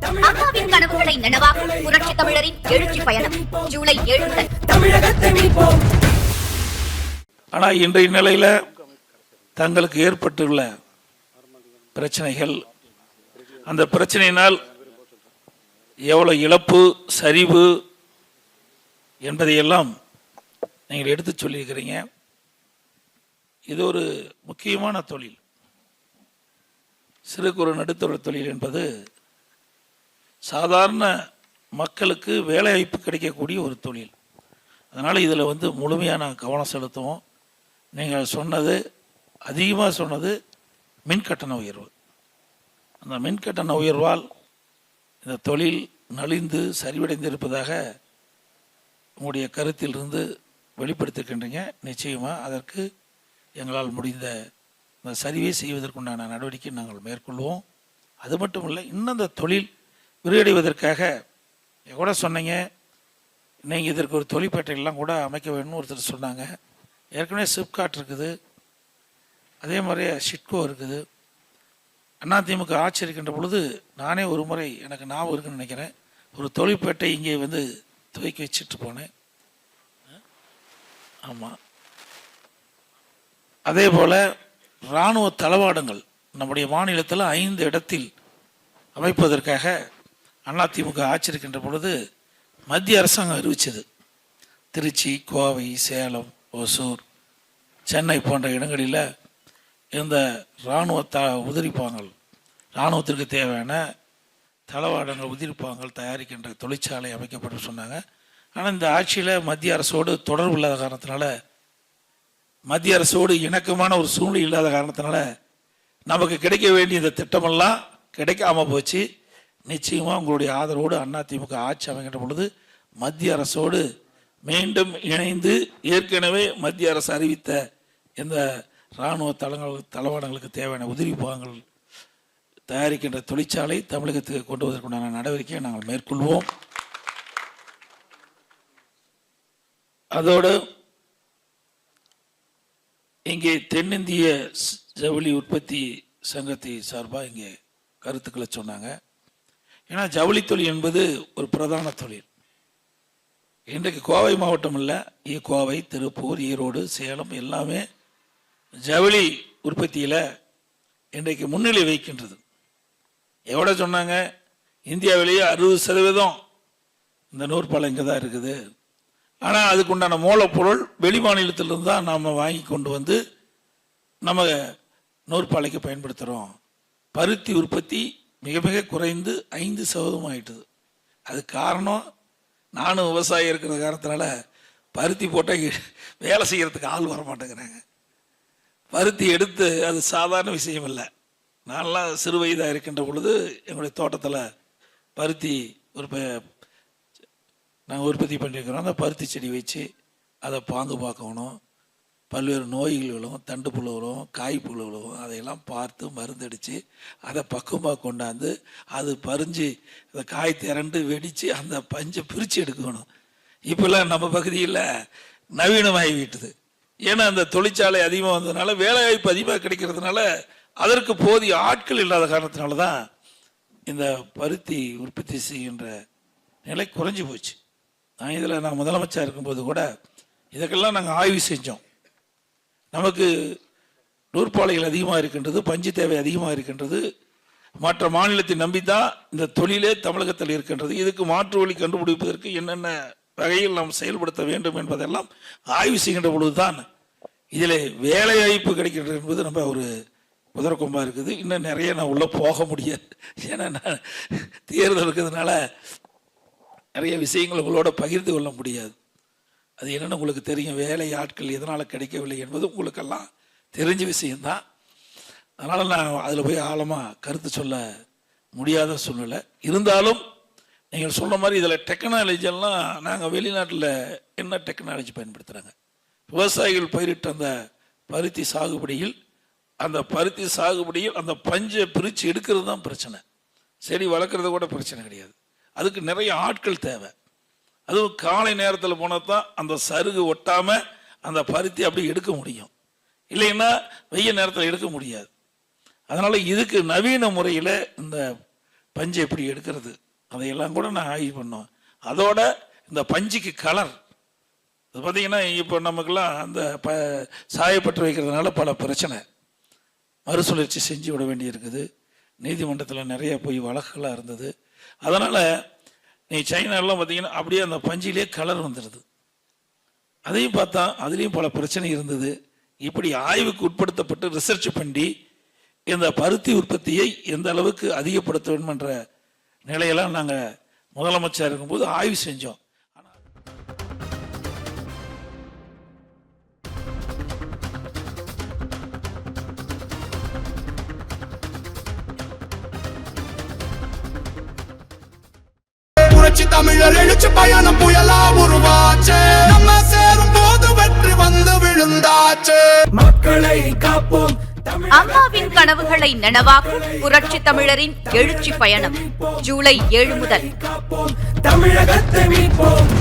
அம்மாவின் கனவுகளை நனவாக்கும் புரட்சி தமிழரின் எழுச்சி பயணம் ஜூலை 7 முதல். ஆனால் இன்றைய நிலையில் தங்களுக்கு ஏற்பட்டுள்ள பிரச்சனைகள், அந்த பிரச்சனையினால் எவ்வளவு இழப்பு, சரிவு என்பதையெல்லாம் நீங்கள் எடுத்து சொல்லியிருக்கிறீங்க. இது ஒரு முக்கியமான தொழில். சிறு குறு நடுத்தர தொழில் என்பது சாதாரண மக்களுக்கு வேலைவாய்ப்பு கிடைக்கக்கூடிய ஒரு தொழில். அதனால் இதில் முழுமையான கவனம் செலுத்துவோம். நீங்கள் சொன்னது, அதிகமாக சொன்னது மின்கட்டண உயர்வு. அந்த மின்கட்டண உயர்வால் இந்த தொழில் நலிந்து சரிவடைந்திருப்பதாக உங்களுடைய கருத்திலிருந்து வெளிப்படுத்திருக்கின்றீங்க. நிச்சயமாக அதற்கு எங்களால் முடிந்த இந்த சரிவை செய்வதற்குண்டான நடவடிக்கை நாங்கள் மேற்கொள்வோம். அது மட்டும் இல்லை, இன்னும் இந்த தொழில் விரிவடைவதற்காக கூட சொன்னீங்க, நீங்கள் இதற்கு ஒரு தொழிற்பேட்டையெல்லாம் கூட அமைக்க வேணும்னு ஒருத்தர் சொன்னாங்க. ஏற்கனவே சிப்காட் இருக்குது, அதே மாதிரி ஷிட்கோ இருக்குது. அதிமுக ஆட்சி இருக்கின்ற பொழுது நானே ஒரு முறை, எனக்கு ஞாபகம் இருக்குன்னு நினைக்கிறேன், ஒரு தொழிற்பேட்டை இங்கே துவக்கி வச்சுட்டு போனேன். ஆமாம். அதே போல் இராணுவ தளவாடங்கள் நம்முடைய மாநிலத்தில் 5 இடத்தில் அமைப்பதற்காக அதிமுக ஆட்சி இருக்கின்ற பொழுது மத்திய அரசாங்கம் அறிவித்தது. திருச்சி, கோவை, சேலம், ஒசூர், சென்னை போன்ற இடங்களில் இந்த இராணுவ உதிரிப்பாங்கள், இராணுவத்திற்கு தேவையான தளவாடங்கள், உதிரிப்பாங்கள் தயாரிக்கின்ற தொழிற்சாலை அமைக்கப்பட்டு சொன்னாங்க. ஆனால் இந்த ஆட்சியில் மத்திய அரசோடு தொடர்பு இல்லாத காரணத்தினால, மத்திய அரசோடு இணக்கமான ஒரு சூழ்நிலை இல்லாத காரணத்தினால நமக்கு கிடைக்க வேண்டிய இந்த திட்டமெல்லாம் கிடைக்காம போச்சு. நிச்சயமாக உங்களுடைய ஆதரவோடு அதிமுக ஆட்சி அமைக்கின்ற பொழுது மத்திய அரசோடு மீண்டும் இணைந்து ஏற்கனவே மத்திய அரசு அறிவித்த இந்த இராணுவ தளவாடங்களுக்கு தேவையான உதிரி பாகங்கள் தயாரிக்கின்ற தொழிற்சாலை தமிழகத்துக்கு கொண்டு வருவதற்குண்டான நடவடிக்கையை நாங்கள் மேற்கொள்வோம். அதோடு இங்கே தென்னிந்திய ஜவுளி உற்பத்தி சங்கத்தை சார்பாக இங்கே கருத்துக்களை சொன்னாங்க. ஏன்னா ஜவுளி தொழில் என்பது ஒரு பிரதான தொழில். இன்றைக்கு கோவை மாவட்டம் இல்லை, கோவை, திருப்பூர், ஈரோடு, சேலம் எல்லாமே ஜவுளி உற்பத்தியில் இன்றைக்கு முன்னிலை வைக்கின்றது. எவ்வளோ சொன்னாங்க, இந்தியாவிலேயே 60% இந்த நூற்பாலை இங்கே தான் இருக்குது. ஆனால் அதுக்குண்டான மூலப்பொருள் வெளி மாநிலத்திலிருந்து தான் நாம் வாங்கி கொண்டு நம்ம நூற்பாலைக்கு பயன்படுத்துகிறோம். பருத்தி உற்பத்தி மிக மிக குறைந்து 5% ஆகிட்டுது. அது காரணம், நானும் விவசாயி இருக்கிற காரணத்தினால பருத்தி போட்டால் வேலை செய்கிறதுக்கு ஆள் வர மாட்டேங்கிறாங்க. பருத்தி எடுத்து அது சாதாரண விஷயம் இல்லை. நான்லாம் சிறு வயதாக இருக்கின்ற பொழுது எங்களுடைய தோட்டத்தில் பருத்தி நாங்கள் உற்பத்தி பண்ணியிருக்கிறோம். அந்த பருத்தி செடி வச்சு அதை பாங்கு பார்க்கணும். பல்வேறு நோய்கள் விழுவும், தண்டு புழு விழுவும், காய்ப்புழு விழுவும், அதையெல்லாம் பார்த்து மருந்தடித்து அதை பக்குவமாக கொண்டாந்து அது பறிஞ்சு அந்த காய் திரண்டு வெடித்து அந்த பஞ்சை பிரித்து எடுக்கணும். இப்போல்லாம் நம்ம பகுதியில் நவீனமாகி விட்டுது. ஏன்னா அந்த தொழிற்சாலை அதிகமாக வந்ததுனால, வேலைவாய்ப்பு அதிகமாக கிடைக்கிறதுனால, அதற்கு போதிய ஆட்கள் இல்லாத காரணத்தினால தான் இந்த பருத்தி உற்பத்தி செய்கின்ற நிலை குறைஞ்சி போச்சு. நான் முதலமைச்சர் இருக்கும்போது கூட இதுக்கெல்லாம் நாங்கள் ஆய்வு செஞ்சோம். நமக்கு நூற்பாலைகள் அதிகமாக இருக்கின்றது, பஞ்சு தேவை அதிகமாக இருக்கின்றது. மற்ற மாநிலத்தை நம்பித்தான் இந்த தொழிலே தமிழகத்தில் இருக்கின்றது. இதுக்கு மாற்று வழி கண்டுபிடிப்பதற்கு என்னென்ன வகையில் நாம் செயல்படுத்த வேண்டும் என்பதெல்லாம் ஆய்வு செய்கின்ற பொழுதுதான் இதில் வேலை வாய்ப்பு கிடைக்கின்றது என்பது நம்ம ஒரு குதிரைக்கொம்பா இருக்குது. இன்னும் நிறைய நான் உள்ளே போக முடியாது. ஏன்னா நான் தேர்தல் இருக்கிறதுனால நிறைய விஷயங்கள் உங்களோட பகிர்ந்து கொள்ள முடியாது. அது என்னென்னு உங்களுக்கு தெரியும். வேலை ஆட்கள் எதனால் கிடைக்கவில்லை என்பது உங்களுக்கெல்லாம் தெரிஞ்ச விஷயந்தான். அதனால் நான் அதில் போய் ஆழமாக கருத்து சொல்ல முடியாத சூழ்நிலை. இருந்தாலும் நீங்கள் சொன்ன மாதிரி இதில் டெக்னாலஜியெல்லாம் நாங்கள் வெளிநாட்டில் என்ன டெக்னாலஜி பயன்படுத்துகிறாங்க, விவசாயிகள் பயிரிட்ட அந்த பருத்தி சாகுபடியில் அந்த பஞ்சை பிரித்து எடுக்கிறது தான் பிரச்சனை. செடி வளர்க்குறது கூட பிரச்சனை கிடையாது. அதுக்கு நிறைய ஆட்கள் தேவை. அதுவும் காலை நேரத்தில் போனால் தான் அந்த சருகு ஒட்டாமல் அந்த பருத்தி அப்படி எடுக்க முடியும். இல்லைன்னா வெய்ய நேரத்தில் எடுக்க முடியாது. அதனால் இதுக்கு நவீன முறையில் இந்த பஞ்சு எப்படி எடுக்கிறது அதையெல்லாம் கூட நான் ஆய்வு பண்ணோம். அதோட இந்த பஞ்சுக்கு கலர் அது பார்த்தீங்கன்னா இப்போ நமக்கெல்லாம் அந்த சாயப்பட்டு வைக்கிறதுனால பல பிரச்சனை, மறுசுழற்சி செஞ்சு விட வேண்டியிருக்குது. நீதிமன்றத்தில் நிறைய போய் வழக்குகளாக இருந்தது. அதனால் நீ சைனாலாம் பார்த்தீங்கன்னா அப்படியே அந்த பஞ்சிலே கலர் வந்துடுது. அதையும் பார்த்தா அதுலேயும் பல பிரச்சனை இருந்தது. இப்படி ஆய்வுக்கு உட்படுத்தப்பட்டு ரிசர்ச் பண்ணி இந்த பருத்தி உற்பத்தியை எந்த அளவுக்கு அதிகப்படுத்த வேண்டும் என்ற நிலையெல்லாம் நாங்கள் முதலமைச்சர் இருக்கும்போது ஆய்வு செஞ்சோம். தமிழர் எழுச்சி பயணம் புயலா உருவாச்சு, நம்ம சேரும் போது வெற்றி வந்து விழுந்தாச்சு. மக்களை காப்போம், அம்மாவின் கனவுகளை நனவாக்கும் புரட்சி தமிழரின் எழுச்சி பயணம் ஜூலை 7 முதல். தமிழகத்தை மீட்போம்.